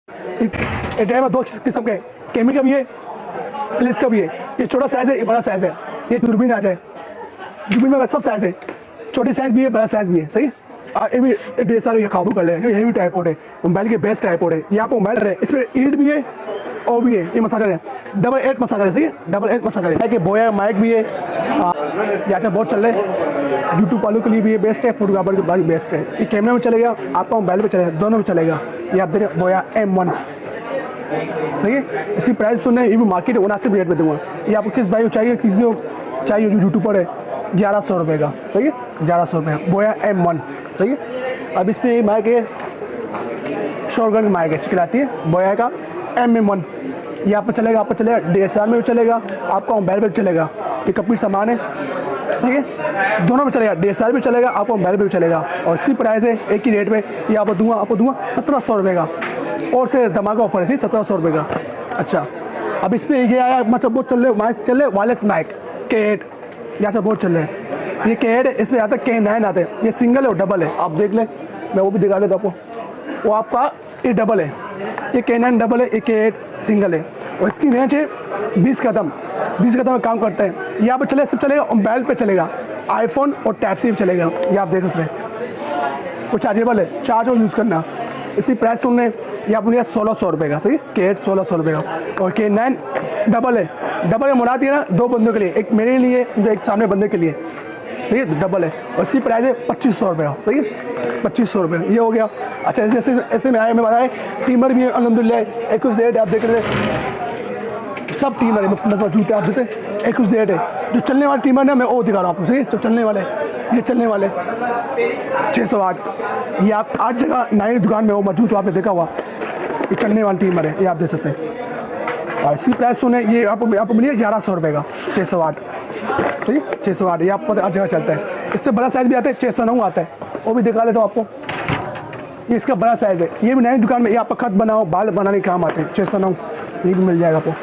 ये ड्राइव में दो किस्म के, केमी का भी है, फिलिप्स का भी है। ये छोटा साइज़ है, ये बड़ा साइज़ है। ये दूरबीन आ जाए, दूरबीन में सब साइज़ है, छोटी साइज़ भी है, बड़ा साइज़ भी है। सही, ये भी DSLR ये काबू कर ले, ये भी ट्राइपॉड है, मोबाइल के बेस्ट ट्राइपॉड है। यहाँ पर मोबाइल है, इसमें ईट भी है और भी है। ये मसाजर है, डबल 8 मसाजर है। सही है, डबल 8 मसाजर है। बोया माइक भी है, यहाँ से बहुत चल रहे हैं। यूट्यूब वालों के लिए भी ये बेस्ट है, फोटोग्राफर के लिए बेस्ट है। ये कैमरा में चलेगा, आपका मोबाइल पे चलेगा, दोनों में चलेगा। ये आप देखें बोया M1। सही है, इसकी प्राइस सुनने ये भी मार्केट मुनासिब रेट में दूंगा। ये आपको किस भाई को चाहिए, किसी को चाहिए जो यूट्यूबर है, 1100 रुपये का। सही है, 1100 रुपये बोया M1। सही है, अब इसमें ये माइक है, शॉटगन की माइक है, चिकलाती है, बोया का M1। ये आप पर चलेगा, आप पर चलेगा, DSLR में भी चलेगा, आपका मोबाइल पर भी चलेगा। ये कंप्लीट सामान है। सही है, दोनों में चलेगा, DSLR भी चलेगा, आपको मोबाइल पर भी चलेगा। और इसकी प्राइस है एक ही रेट में, ये आपको दूंगा 1700 रुपये का। और से धमाका ऑफर है, 1700 रुपये का। अच्छा, अब इसमें ये आया, मतलब बहुत चल रहे वायरलेस माइक K8, यहाँ से बहुत चल रहे हैं। ये K8 है, इसमें आता है K9 आते हैं। ये सिंगल है और डबल है, आप देख लें, मैं वो भी दिखा देता आपको। वो आपका ये डबल है, ये K9 डबल है, ये K8 सिंगल है। और इसकी रेंज है 20 कदम, 20 कदम में काम करता है। यहाँ पर चले सब चलेगा, मोबाइल पे चलेगा, आईफोन और टैब से भी चलेगा। ये आप देख सकते हैं, वो चार्जेबल है, चार्ज और यूज़ करना। इसी प्राइस सुन लें, ये आप लिया 1600 रुपये का। सही, K8 1600 रुपये का। और K9 डबल है, डबल है मुराद ये ना, दो बंदों के लिए, एक मेरे लिए जो एक सामने बंदे के लिए। सही है, डबल है। और इसी प्राइस है 2500 रुपये का। सही है, 2500 रुपये, ये हो गया। अच्छा, ऐसे ऐसे में आए, मैं बताए टीमर भी है अल्हम्दुलिल्लाह, AQ8 आप देख रहे हैं, सब टीमर है मतलब जूते आप जैसे AQ8 है। जो चलने वाले टीमर है मैं वो दिखा रहा हूँ आपको। सही है, जो चलने वाले, ये चलने वाले 608, ये आप 8 जगह नई दुकान में वो मौजूद, आपने देखा हुआ। ये चलने वाली टीमर है, ये आप देख सकते हैं। और इसी प्राइस सुने, ये आपको मिलिए 1100 रुपये का, 608। ठीक है, 608, ये आपको हर जगह चलता है। इससे बड़ा साइज़ भी आता है, 609 आता है, वो भी दिखा लेता हूँ आपको। ये इसका बड़ा साइज़ है, ये भी नई दुकान में, ये आप खत बनाओ, बाल बनाने के काम आते हैं, 609, ये भी मिल जाएगा आपको।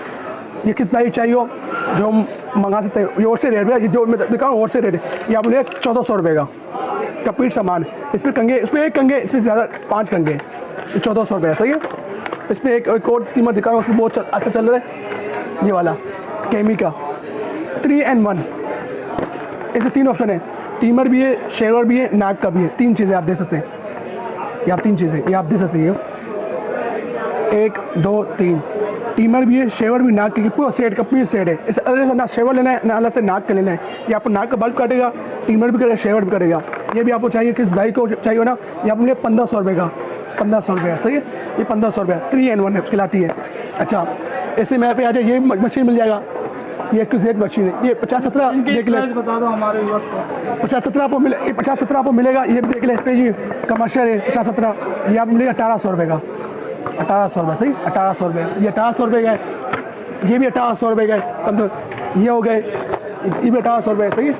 ये किस भाई चाहिए हो जो हम मंगा सकते हैं, ये और से रेट है, ये जो मैं दिखाऊँ और से रेट है। ये आप लिया 1400 रुपये का, कंप्लीट सामान। इसमें कंगे, इसमें एक कंगे, इसमें ज़्यादा 5 कंगे, ये 1400 रुपये। सही है, इसमें एक और कीमत दिखा रहा हूँ, उसमें बहुत अच्छा चल रहा है, ये वाला केमी का 3N1। इसमें 3 ऑप्शन है, टीमर भी है, शेवर भी है, नाक का भी है। 3 चीज़ें आप देख सकते हैं, ये आप 3 चीज़ें ये आप देख सकते हैं, 1 2 3। टीमर भी है, शेवर भी, नाक की पूरा सेट, कंप्लीट सेट है। इस अलग से ना शेवर लेना है, ना अलग से नाक का लेना है। ये आपको नाक का बल्ब काटेगा, टीमर भी करेगा, शेवर भी करेगा। ये भी आपको चाहिए, किस भाई को चाहिए हो ना, ये आप लिए 1500 रुपये का, 1500 रुपये। सही है, ये 1500 रुपये 3N1 है, उसकी लाती है। अच्छा, ऐसे में पे आ जाए, ये मशीन मिल जाएगा, ये AQ8 मशीन है, ये 50-17 देख ले, बता दो हमारे व्यूअर्स को। 50-17 आपको मिले, 50-17 आपको मिलेगा। ये भी देख ले, इस पर ये कमर्शियल है 50-17, ये आपको मिलेगा 1800 रुपये का, 1800 रुपये। सही, 1800 रुपये, ये 1800 रुपये का है, ये भी 1800 रुपये का है, समझो, ये हो गए, ये भी 1800 रुपये। सही है,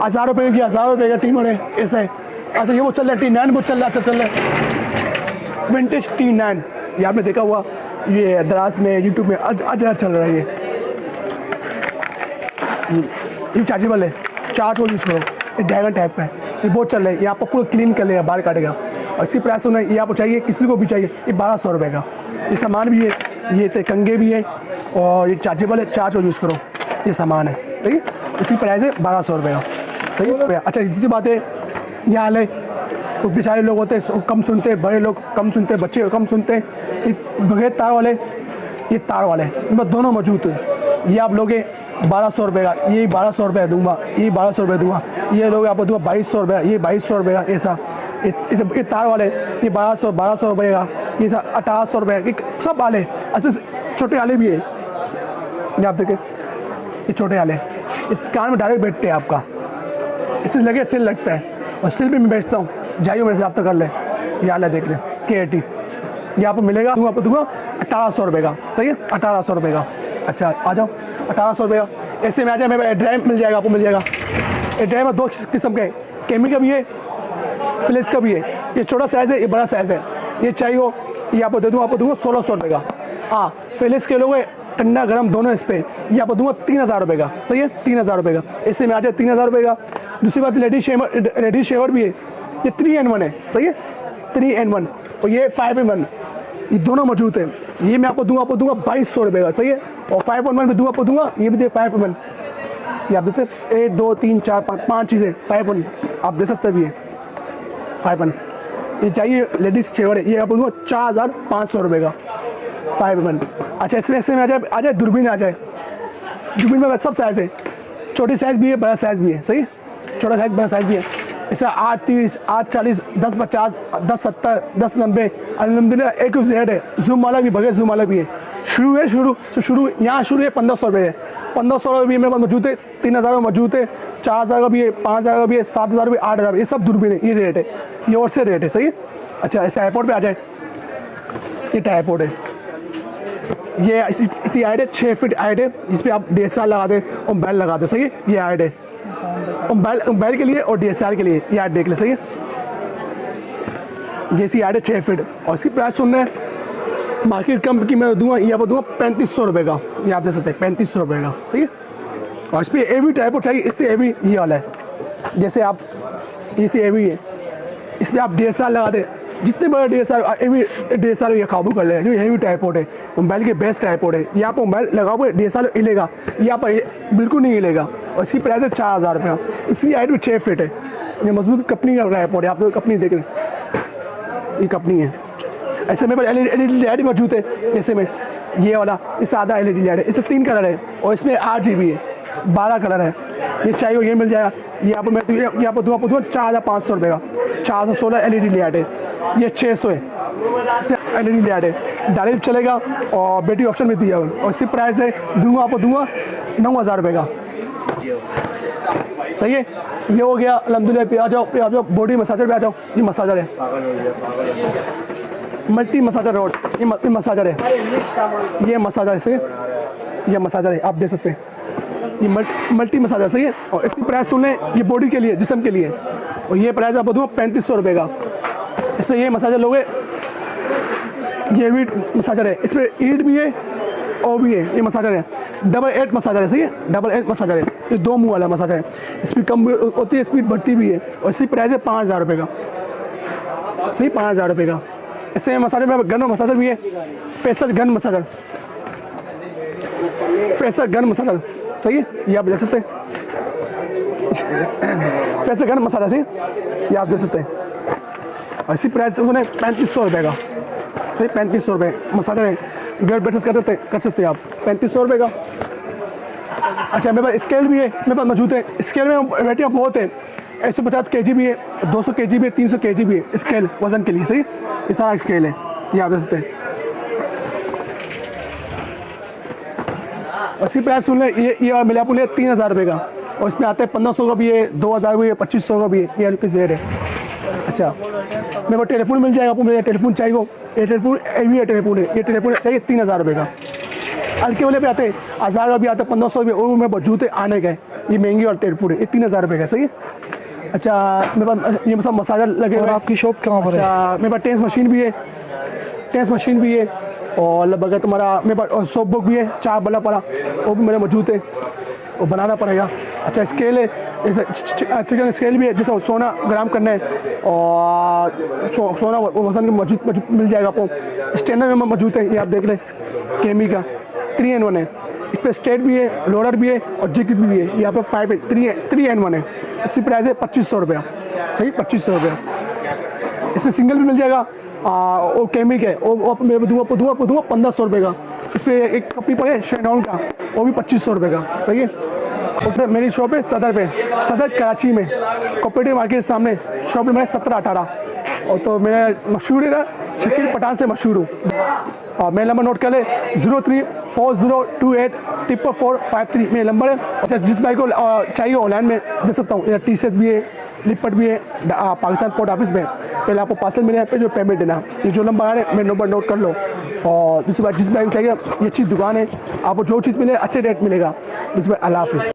1000 रुपये की, 1000 रुपये का टीमर है, ऐसा है। अच्छा, ये वो चल रहा है T9, वो चल रहा है, अच्छा चल रहा है विंटेज T9, ये आपने देखा हुआ, ये दराज में यूट्यूब में आज चल रहा है। ये चार्जेबल है, चार्ज और यूज़ करो, ये ड्रैगन टाइप का है, ये बहुत चल रहा है। ये आपको पूरा क्लीन कर लेगा, बाहर काटेगा। और इसी प्राइस होना, ये आपको चाहिए, किसी को भी चाहिए, ये 1200 रुपये का। ये सामान भी है, ये कंगे भी है, और ये चार्जेबल है, चार्ज और यूज़ करो, ये सामान है। सही है, इसी प्राइस है 1200 रुपये का। सही है। अच्छा, इसी बात है, ये हाल है, तो बेचारे लोग होते हैं कम सुनते, बड़े लोग कम सुनते, बच्चे कम सुनते। ये बगैर तार वाले, ये तार वाले, इनमें दोनों मौजूद है। ये आप लोगे 1200 रुपये का, ये 1200 रुपये दूंगा, ये 1200 रुपये दूंगा। ये लोग आपको दूंगा 2200 रुपये, ये 2200 रुपये का। ऐसा ये तार वाले, ये 1200 रुपये का, ये 1800 रुपये, सब आले, छोटे आले भी है। ये आप देखें, ये छोटे आले, इस कान में डायरेक्ट बैठते हैं आपका, इसमें लगे सिल लगता है, और सिल भी मैं बेचता हूँ, जाइए मेरे से आप तो कर ले। ये आला देख लें, K80, ये आपको मिलेगा, आपको दूंगा 1800 रुपये का। सही है, 1800 रुपये का। अच्छा, आ जाओ, 1800 रुपये का। ऐसे में आ जाए, मेरा ड्राइव मिल जाएगा, आपको मिल जाएगा। ये ड्राइव में 2 किस्म के, केमी का भी है, फिलिप्स का भी है। ये छोटा साइज़ है, ये बड़ा साइज़ है। ये चाहिए हो, ये आपको दे दूँ, आपको दूंगा 1600 रुपये का। हाँ, फिलिप्स के लोग ठंडा गर्म दोनों इस पर, ये आपको दूंगा 3000 रुपये का। सही है, 3000 रुपये का। ऐसे में आ जाए 3000 रुपये का। दूसरी बात, लेडीज शेवर भी है, ये 3N1 है। सही है, 3N1, और ये 5in1, ये दोनों मौजूद है। ये मैं आपको दूंगा 2200 रुपये का, सही है। और 511 भी दूंगा आपको दूंगा, ये भी दे 511, ये आप देते 1 2 3 4 5 चीज़ें 511 आप दे सकते भी है 511। ये चाहिए लेडीज़ चेवर है, ये आपको दूंगा 4500 रुपये का 511। अच्छा इसमें ऐसे में आ जाए दूरबीन आ जाए। दूरबीन में सब साइज़ है, छोटी साइज़ भी है, बड़ा साइज़ भी है, सही। छोटा साइज़ बड़ा साइज़ भी है। ऐसे 830 840 1050 1070 1090 अल्हम्दुलिल्लाह A to Z है। जूम वाला भी बगैर जूम वाला भी है। शुरू यहाँ शुरू है 1500 रुपये है। 1500 रुपये भी मेरे पास मौजूद है, 3000 का मौजूद है, 4000 का भी है, 5000 का भी है, 7000 भी, 8000 ये सब दूरबीन है। ये रेट है, ये और से रेट है, सही है। अच्छा ऐसे एयरपोर्ट पे आ जाए, ये ट्राइपॉड है, ये इसी हाइट है 6 फीट हाइट है। इस पर आप DSLR लगा दें और मोबाइल लगा दें, सही है। ये हाइट है मोबाइल के लिए और DSLR के लिए, ये हाइट देख ले, सही है। ये सी हाइट है 6 फीट और इसकी प्राइस सुन रहे हैं मार्केट कम की मैं दूंगा, ये आपको दूंगा 3500 रुपये का। ये आप दे सकते हैं 3500 रुपये का, ठीक है। और इस पर एवी ट्राइपॉड चाहिए, इससे एवी ये वाला है। जैसे आप इसे एवी है, इस पर आप DSLR लगा दें, जितने बड़े DSLR ये काबू कर लेगा। जो हेवी ट्राइपॉड है, मोबाइल के बेस्ट ट्राइपॉड है। यहाँ पर मोबाइल लगाओगे DSLR हिलेगा, यहाँ पर बिल्कुल नहीं हिलेगा। और इसी प्राइस है 4000 रुपये। इसकी हाइट भी 6 फीट है। ये मजबूत कंपनी का ट्राइपॉड है, आप लोग कंपनी देख रहे हैं, ये कंपनी है। ऐसे मेरे पास LED लाइट मौजूद है, जैसे में ये वाला, इस आधा LED लाइट है। इसमें 3 कलर है और इसमें 8 GB है, 12 कलर है। ये चाहिए ये मिल जाएगा। यहाँ पर मैं यहाँ पर दूँगा 4500 रुपये का। 416 LED लाइट है, ये 600 है। इसमें LED लाइट है, डायरेक्ट चलेगा और बैटरी ऑप्शन भी दिया हुआ है। और इसकी प्राइस है दूंगा आपको दूंगा 9000 रुपये का, सही है। ये हो गया अल्हम्दुलिल्लाह। पे आ जाओ बॉडी मसाजर पे आ जाओ। ये मसाजर है, मल्टी मसाजर रोड, ये मसाजर है, ये मसाजर है, सही है। ये मसाजर है, आप दे सकते हैं, ये मल्टी मसाजर, सही है। और इसकी प्राइस सुन लें, ये बॉडी के लिए, जिस्म के लिए। और ये प्राइस आपको दूंगा 3500 रुपये का। इसमें ये मसाजर लोगे, ये भी मसाजर है, इसमें ईट भी है और भी है। ये मसाजर है, 8 मसाजर है, सही है। 8 मसाजर है, ये 2 मुँह वाला मसाजर है। स्पीड कम होती है, स्पीड बढ़ती भी है। और इसकी प्राइस है 5000 रुपये का, सही, 5000 रुपये का। इससे मसाजर में गन मसाजर भी है, फेसर गन मसाजर, सही है। ये आप दे सकते हैं, फेसर गन मसाजर, सही, ये आप दे सकते हैं। और इसी प्राइस उन्हें 3500 रुपये का, सही, 3500 रुपये मसाजर है। घर बैठे कर सकते हैं आप, 3500 रुपये का। अच्छा मेरे पास स्केल भी है, मेरे पास मौजूद है। स्केल में वेराइटियाँ बहुत है, 150 kg भी है, 200 kg भी है, 300 kg भी है। स्केल वजन के लिए, सही, ये सारा स्केल है, ये आप दे सकते हैं। और इसी प्राइस सुन लें, ये मिला आपको 3000 रुपये का। और इसमें आता है 1500 का भी है, 2000 भी है, 2500 का भी है। ये LP Z है। अच्छा मेरे को टेलीफोन मिल जाएगा, आपको मेरा टेलीफोन चाहिए, ये टेलीफोन एवी टेलीफोन है। ये टेलीफोन चाहिए 3000 रुपये का। हल्के वाले पे आते हैं 1000 का भी आता है, 1500 भी, और में मौजूद है आने का। ये महंगी और टेलीफोन है, ये 3000 रुपये का, सही है। अच्छा मेरे पास ये सब मसाजर लगे। और आपकी शॉप कहाँ पर है? मेरे पास टेंस मशीन भी है, और लगभग तुम्हारा मेरे पास सोप बुक भी है, 4 बल्ब वाला, वो भी मेरे मौजूद है, वो बनाना पड़ेगा। अच्छा स्केल है, जैसे चिकन स्केल भी है, जैसे सोना ग्राम करना है, और सोना वजन मौजूद मिल जाएगा आपको। स्टैंडर में मौजूद है, ये आप देख लें, केमी का 3-in-1 है। इस पर स्टेट भी है, लोडर भी है और जिग भी है। यहाँ पे 5 है, 3-in-1 है। इसकी प्राइस है 2500 रुपया, सही, 2500 रुपया। इसमें सिंगल भी मिल जाएगा और केमिक है, वो मेरे दूंगा 1500 रुपये का। इस पर एक कपी पड़े शेनॉन का, वो भी 2500 रुपये का, सही है। और मेरी शॉप है सदर कराची में, कोऑपरेटिव मार्केट के सामने शॉप नंबर 17-18। और तो मेरा मशहूर है ना, शकील पठान से मशहूर हूँ। और मेरा नंबर नोट कर ले, 0340284453 मेरा नंबर है। अच्छा जिस बाइक को चाहिए ऑनलाइन में दे सकता हूँ। T-शर्ट भी है, लिपट भी है, पाकिस्तान पोर्ट ऑफिस में। पहले आपको पार्सल मिले पे जो पेमेंट देना, ये जो नंबर आ रहा है मेरा नंबर नोट कर लो। और दूसरी बात, जिस बाइक को चाहिए, ये अच्छी दुकान है, आपको जो चीज़ मिले अच्छे रेट मिलेगा। दूसरी बात, अल्लाह हाफिज़।